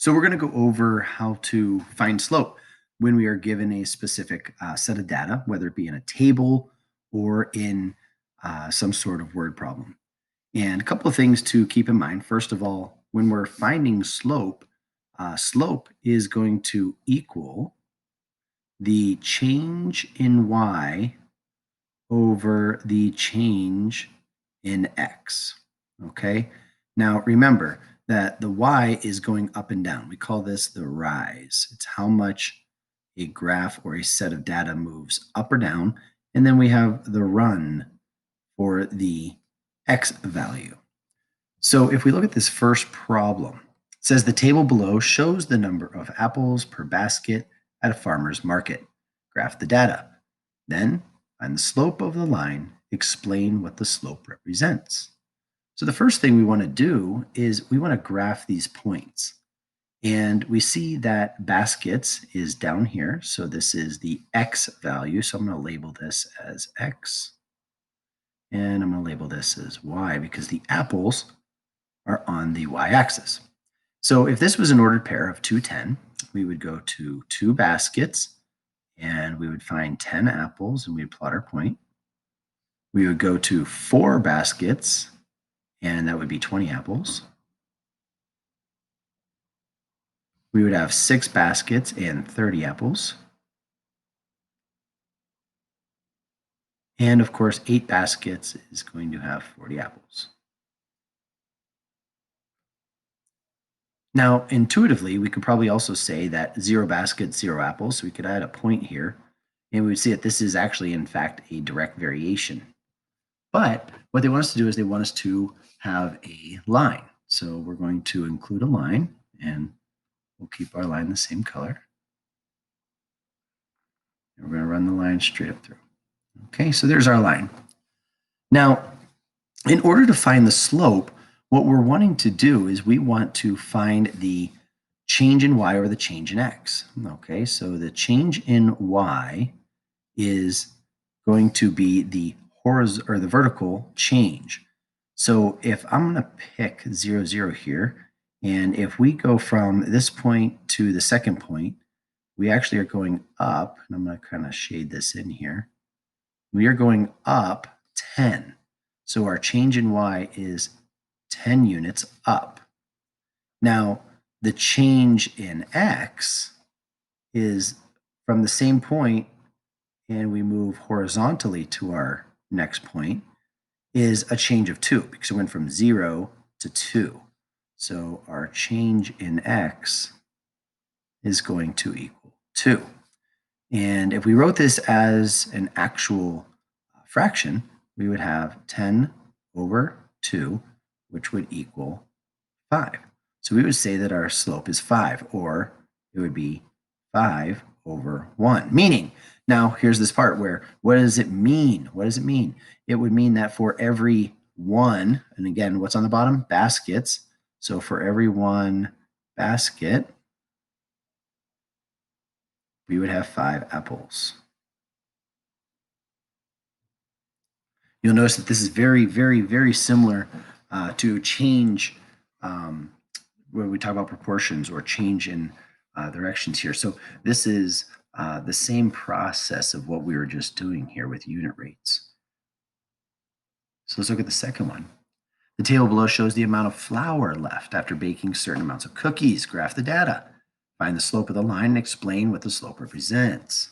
So we're going to go over how to find slope when we are given a specific set of data, whether it be in a table or in some sort of word problem. And a couple of things to keep in mind. First of all, when we're finding slope, slope is going to equal the change in y over the change in x. Okay. Now remember that the y is going up and down. We call this the rise. It's how much a graph or a set of data moves up or down. And then we have the run for the x value. So if we look at this first problem, it says the table below shows the number of apples per basket at a farmer's market. Graph the data. Then find the slope of the line, explain what the slope represents. So the first thing we want to do is we want to graph these points. And we see that baskets is down here. So this is the x value. So I'm going to label this as x. And I'm going to label this as y because the apples are on the y-axis. So if this was an ordered pair of 210, we would go to 2 baskets and we would find 10 apples and we'd plot our point. We would go to 4 baskets and that would be 20 apples. We would have 6 baskets and 30 apples. And of course, 8 baskets is going to have 40 apples. Now, intuitively, we could probably also say that 0 baskets, 0 apples. So we could add a point here. And we would see that this is actually, in fact, a direct variation. But what they want us to do is they want us to have a line. So we're going to include a line, and we'll keep our line the same color. And we're going to run the line straight up through. Okay, so there's our line. Now, in order to find the slope, what we're wanting to do is we want to find the change in y over the change in x. Okay, so the change in y is going to be the horizontal or the vertical change. So if I'm going to pick 0, 0 here, and if we go from this point to the second point, we actually are going up, and I'm going to kind of shade this in here. We are going up 10. So our change in y is 10 units up. Now, the change in x is from the same point, and we move horizontally to our next point, is a change of 2 because it went from 0 to 2. So our change in x is going to equal 2. And if we wrote this as an actual fraction, we would have 10 over 2, which would equal 5. So we would say that our slope is 5, or it would be 5 over 1. Meaning, now here's this part where, what does it mean? What does it mean? It would mean that for every 1, and again, what's on the bottom? Baskets. So for every 1 basket, we would have 5 apples. You'll notice that this is very, very, very similar to change when we talk about proportions or change in directions here. So this is the same process of what we were just doing here with unit rates. So let's look at the second one. The table below shows the amount of flour left after baking certain amounts of cookies. Graph the data. Find the slope of the line and explain what the slope represents.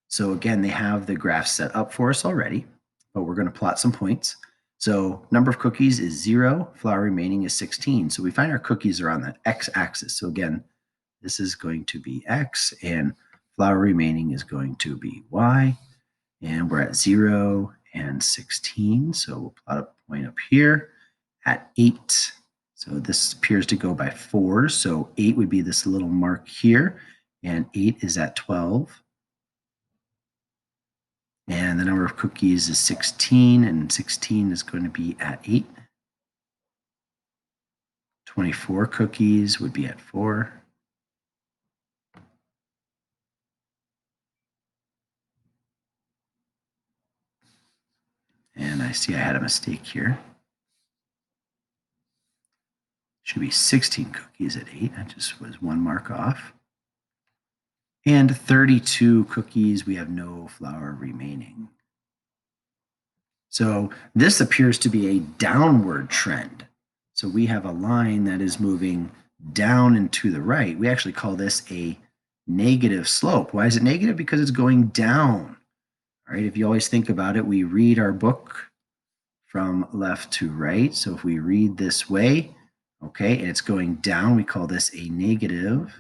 So again, they have the graph set up for us already, but we're going to plot some points. So number of cookies is 0, flour remaining is 16. So we find our cookies are on the x-axis. So again, this is going to be x, and flour remaining is going to be y. And we're at 0 and 16. So we'll plot a point up here at 8. So this appears to go by 4. So 8 would be this little mark here, and 8 is at 12. And the number of cookies is 16, and 16 is going to be at 8. 24 cookies would be at 4. And I see I had a mistake here. Should be 16 cookies at 8. That just was one mark off. And 32 cookies, we have no flour remaining. So this appears to be a downward trend. So we have a line that is moving down and to the right. We actually call this a negative slope. Why is it negative? Because it's going down. All right, if you always think about it, we read our book from left to right. So if we read this way, okay, and it's going down, we call this a negative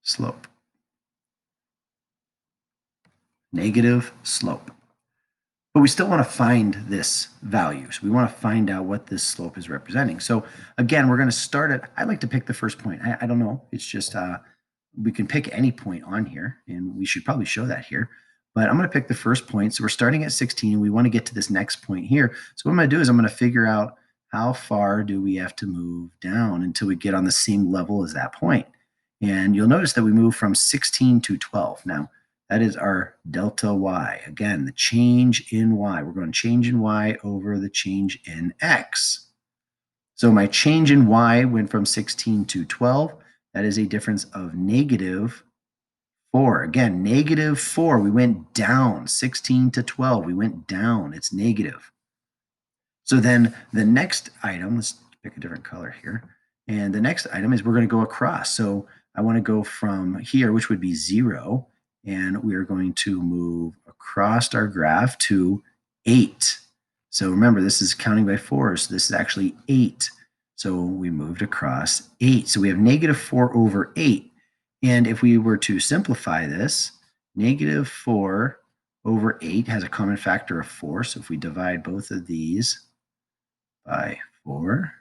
slope. Negative slope. But we still want to find this value. So we want to find out what this slope is representing. So again, we're going to start at, I like to pick the first point. I don't know. It's just, we can pick any point on here, and we should probably show that here. But I'm going to pick the first point. So we're starting at 16. We want to get to this next point here. So what I'm going to do is I'm going to figure out how far do we have to move down until we get on the same level as that point. And you'll notice that we move from 16 to 12. Now, that is our delta y. Again, the change in y. We're going to change in y over the change in x. So my change in y went from 16 to 12. That is a difference of negative 4. Again, negative 4. We went down. 16 to 12. We went down. It's negative. So then the next item, let's pick a different color here. And the next item is we're going to go across. So I want to go from here, which would be 0. And we are going to move across our graph to 8. So remember, this is counting by 4, so this is actually 8. So we moved across 8. So we have negative 4 over 8. And if we were to simplify this, negative 4 over 8 has a common factor of 4. So if we divide both of these by 4,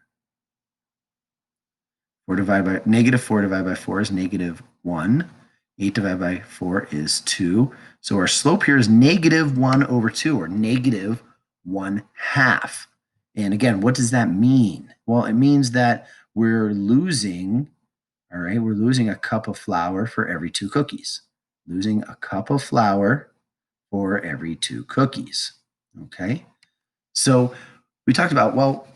negative 4 divided by 4 is negative 1. 8 divided by 4 is 2. So our slope here is negative 1 over 2, or negative 1/2. And again, what does that mean? Well, it means that we're losing, all right, we're losing a cup of flour for every 2 cookies. Losing a cup of flour for every 2 cookies, okay? So we talked about, well,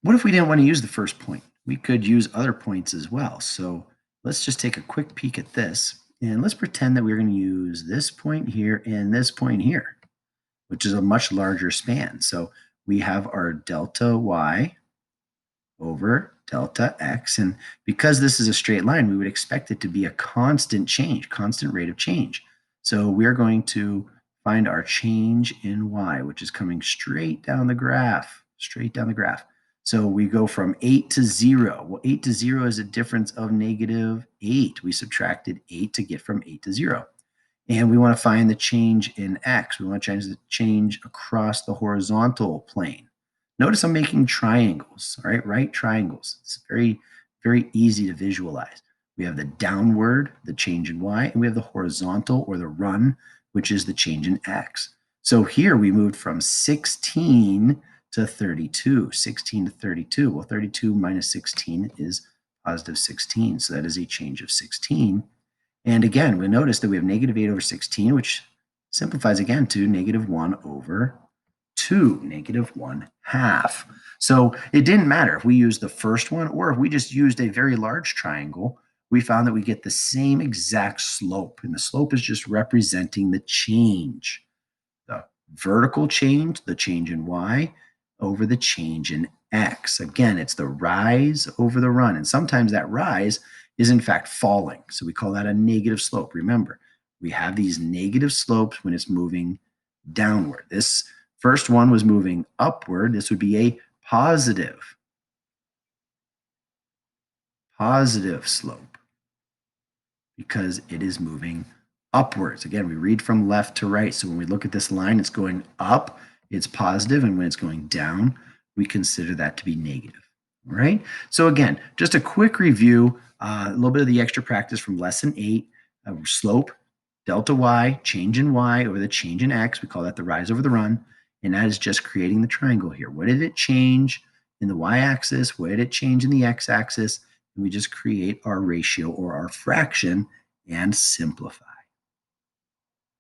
what if we didn't want to use the first point? We could use other points as well. So let's just take a quick peek at this. And let's pretend that we're going to use this point here and this point here, which is a much larger span. So we have our delta y over delta x. And because this is a straight line, we would expect it to be a constant change, constant rate of change. So we're going to find our change in y, which is coming straight down the graph, straight down the graph. So we go from 8 to 0. Well, 8 to 0 is a difference of negative 8. We subtracted 8 to get from 8 to 0. And we want to find the change in x. We want to change across the horizontal plane. Notice I'm making triangles, all right triangles. It's very, very easy to visualize. We have the downward, the change in y, and we have the horizontal, or the run, which is the change in x. So here we moved from 16 to 32, 16 to 32. Well, 32 minus 16 is positive 16, so that is a change of 16. And again, we notice that we have negative 8 over 16, which simplifies again to negative 1 over 2, negative 1/2. So it didn't matter if we used the first one or if we just used a very large triangle. We found that we get the same exact slope, and the slope is just representing the change. The vertical change, the change in y, over the change in x. Again, it's the rise over the run. And sometimes that rise is in fact falling. So we call that a negative slope. Remember, we have these negative slopes when it's moving downward. This first one was moving upward. This would be a positive slope because it is moving upwards. Again, we read from left to right. So when we look at this line, it's going up, it's positive, and when it's going down, we consider that to be negative. All right. So again, just a quick review, a little bit of the extra practice from lesson 8, slope, delta y, change in y over the change in x. We call that the rise over the run. And that is just creating the triangle here. What did it change in the y-axis? What did it change in the x-axis? And we just create our ratio or our fraction and simplify.